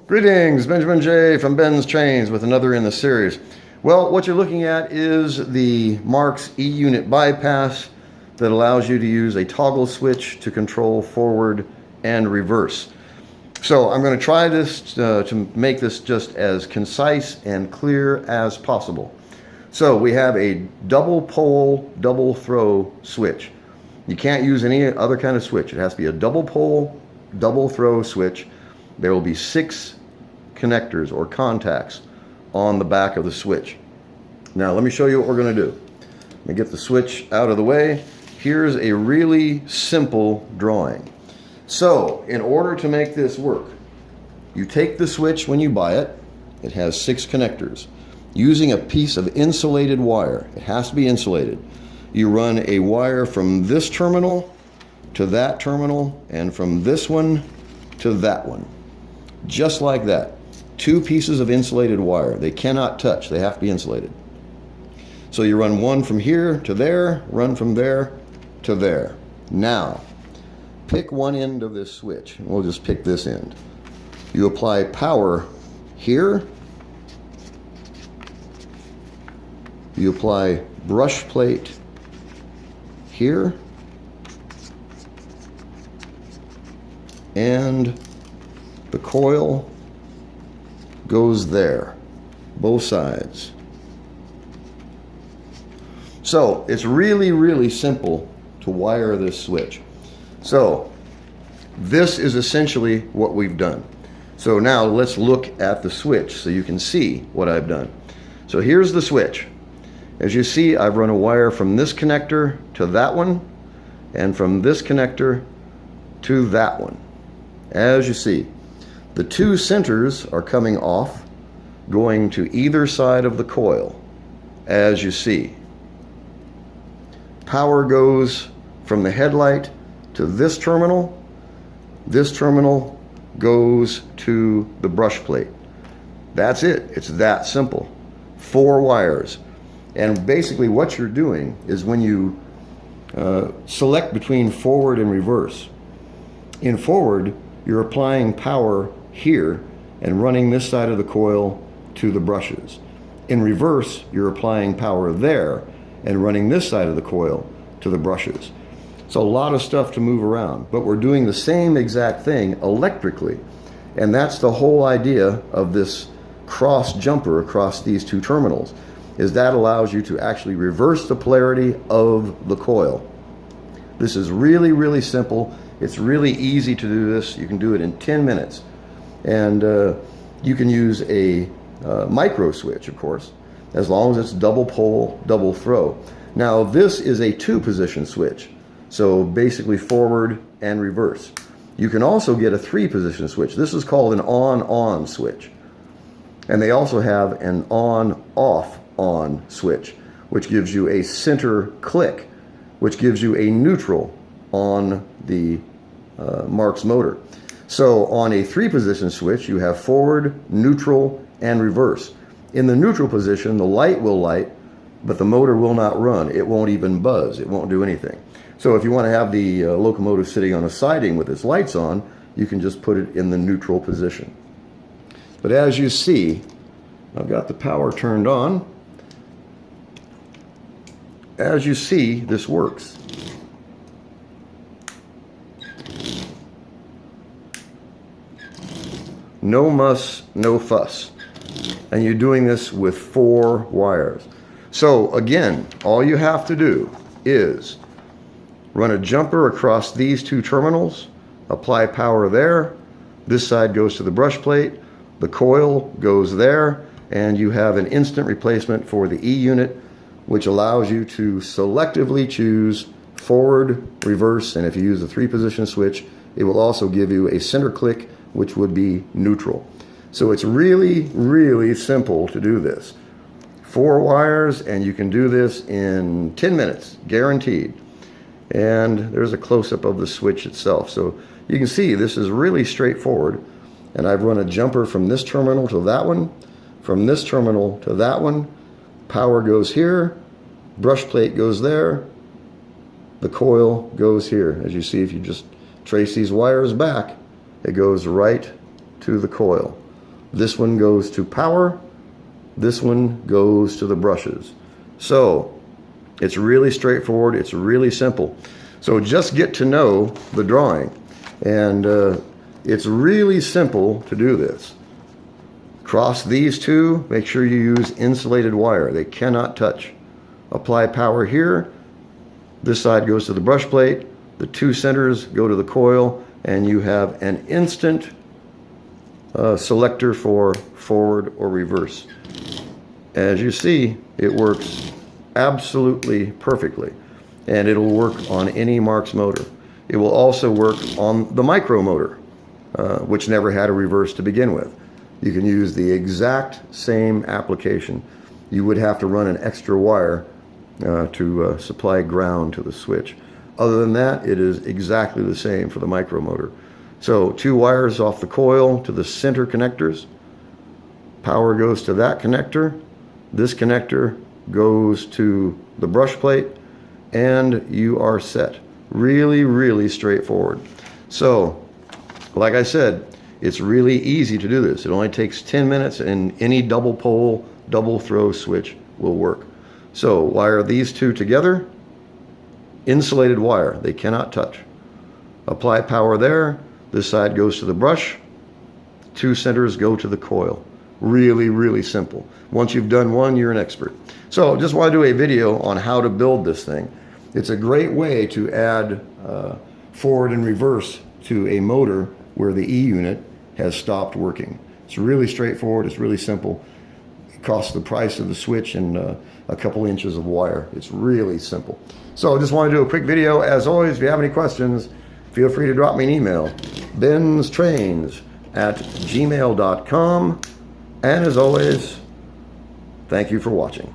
Greetings, Benjamin J. from BENZTRAINZ with another in the series. Well, what you're looking at is the Marx E-unit bypass that allows you to use a toggle switch to control forward and reverse. So I'm going to try this to make this just as concise and clear as possible. So we have a double pole, double throw switch. You can't use any other kind of switch. It has to be a double pole, double throw switch. There will be 6 connectors or contacts on the back of the switch. Now let me show you what we're going to do. Let me get the switch out of the way. Here's a really simple drawing. So in order to make this work, you take the switch when you buy it. It has 6 connectors. Using a piece of insulated wire, it has to be insulated. You run a wire from this terminal to that terminal and from this one to that one. Just like that. 2 pieces of insulated wire. They cannot touch. They have to be insulated. So you run one from here to there, run from there to there. Now, pick one end of this switch. We'll just pick this end. You apply power here. You apply brush plate here. And the coil goes there, both sides. So it's really, really simple to wire this switch. So this is essentially what we've done. So now let's look at the switch so you can see what I've done. So here's the switch. As you see, I've run a wire from this connector to that one and from this connector to that one. As you see, the 2 centers are coming off, going to either side of the coil, as you see. Power goes from the headlight to this terminal. This terminal goes to the brush plate. That's it. It's that simple. 4 wires. And basically what you're doing is when you select between forward and reverse. In forward, you're applying power here and running this side of the coil to the brushes. In reverse, you're applying power there and running this side of the coil to the brushes. So a lot of stuff to move around, but we're doing the same exact thing electrically. And that's the whole idea of this cross jumper across these 2 terminals, is that allows you to actually reverse the polarity of the coil. This is really, really simple. It's really easy to do this. You can do it in 10 minutes. And you can use a micro switch, of course, as long as it's double pole, double throw. Now this is a 2-position switch, so basically forward and reverse. You can also get a 3-position switch. This is called an on-on switch. And they also have an on-off-on switch, which gives you a center click, which gives you a neutral on the Marx motor. So on a 3-position switch, you have forward, neutral, and reverse. In the neutral position, the light will light, but the motor will not run. It won't even buzz. It won't do anything. So if you want to have the locomotive sitting on a siding with its lights on, you can just put it in the neutral position. But as you see, I've got the power turned on. As you see, this works. No muss, no fuss. And you're doing this with 4 wires. So again, all you have to do is run a jumper across these 2 terminals, apply power there, this side goes to the brush plate, the coil goes there, and you have an instant replacement for the E-unit, which allows you to selectively choose forward, reverse, and if you use a 3-position switch, it will also give you a center click, which would be neutral. So it's really, really simple to do this. 4 wires, and you can do this in 10 minutes, guaranteed. And there's a close-up of the switch itself. So you can see this is really straightforward. And I've run a jumper from this terminal to that one, from this terminal to that one. Power goes here, brush plate goes there, the coil goes here. As you see, if you just trace these wires back, it goes right to the coil. This one goes to power. This one goes to the brushes. So it's really straightforward. It's really simple. So just get to know the drawing. And it's really simple to do this. Cross these two. Make sure you use insulated wire. They cannot touch. Apply power here. This side goes to the brush plate. The two centers go to the coil. And you have an instant selector for forward or reverse. As you see, it works absolutely perfectly, and it'll work on any Marx motor. It will also work on the micro motor, which never had a reverse to begin with. You can use the exact same application. You would have to run an extra wire to supply ground to the switch. Other than that, it is exactly the same for the micro motor. So 2 wires off the coil to the center connectors. Power goes to that connector. This connector goes to the brush plate, and you are set. Really, really straightforward. So, like I said, it's really easy to do this. It only takes 10 minutes, and any double pole, double throw switch will work. So, wire these two together. Insulated wire, they cannot touch. Apply power there. This side goes to the brush. 2 centers go to the coil. Really, really simple. Once you've done one, you're an expert. So just want to do a video on how to build this thing. It's a great way to add forward and reverse to a motor where the E unit has stopped working. It's really straightforward. It's really simple. It costs the price of the switch and a couple inches of wire. It's really simple. So I just want to do a quick video. As always, if you have any questions, feel free to drop me an email. BENZTRAINZ@gmail.com. And as always, thank you for watching.